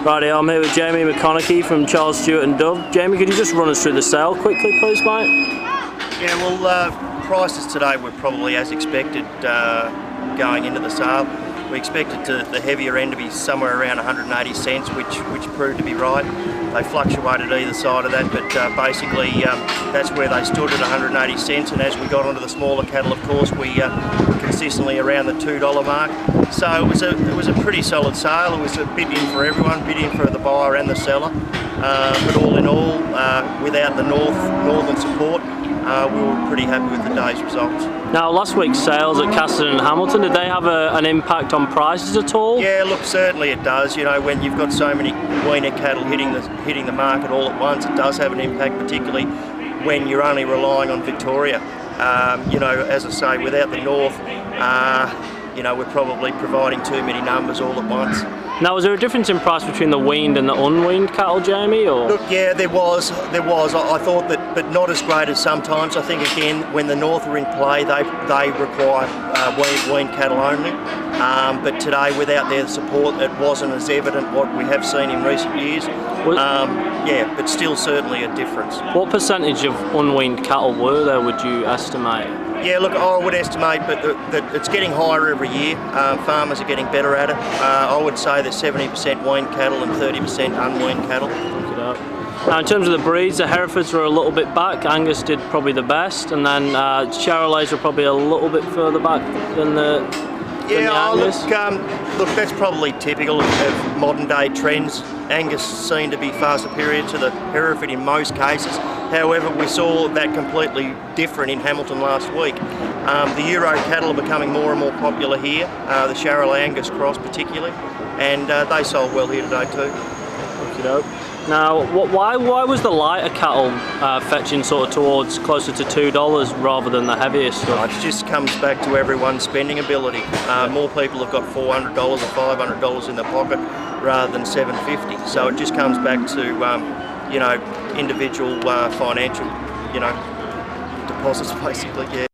Righty, I'm here with Jamie McConaughey from Charles Stewart and Dove. Jamie, could you just run us through the sale quickly, please, mate? Yeah, well, prices today were probably as expected going into the sale. We expected the heavier end to be somewhere around 180 cents, which proved to be right. They fluctuated either side of that, but basically that's where they stood at 180 cents. And as we got onto the smaller cattle, of course, we were consistently around the $2 mark. So it was a pretty solid sale. It was a bid in for everyone, bid in for the buyer and the seller. But all in all, without the northern support, we were pretty happy with the day's results. Now, last week's sales at Caston and Hamilton, did they have an impact on prices at all? Yeah, look, certainly it does. You know, when you've got so many weaner cattle hitting the market all at once, it does have an impact, particularly when you're only relying on Victoria. You know, as I say, without the north, you know, we're probably providing too many numbers all at once. Now, was there a difference in price between the weaned and the unweaned cattle, Jamie? Or? Look, yeah, there was. I thought that, but not as great as sometimes. I think, again, when the north are in play, they require weaned cattle only. But today, without their support, it wasn't as evident what we have seen in recent years. Yeah, but still certainly a difference. What percentage of unweaned cattle were there, would you estimate? Yeah, look, I would estimate that it's getting higher every year. Farmers are getting better at it. I would say there's 70% weaned cattle and 30% unweaned cattle. Look it up. Now, in terms of the breeds, the Herefords were a little bit back. Angus did probably the best, and then Charolais were probably a little bit further back than the Angus. Look, that's probably typical of modern day trends. Angus seemed to be far superior to the Hereford in most cases. However, we saw that completely different in Hamilton last week. The Euro cattle are becoming more and more popular here, the Charolais Angus cross particularly, and they sold well here today too. Okey-doke. Now, why was the lighter cattle fetching sort of towards closer to $2 rather than the heavier stuff? It just comes back to everyone's spending ability. More people have got $400 or $500 in their pocket rather than $750. So it just comes back to you know, individual financial, you know, deposits basically. Yeah.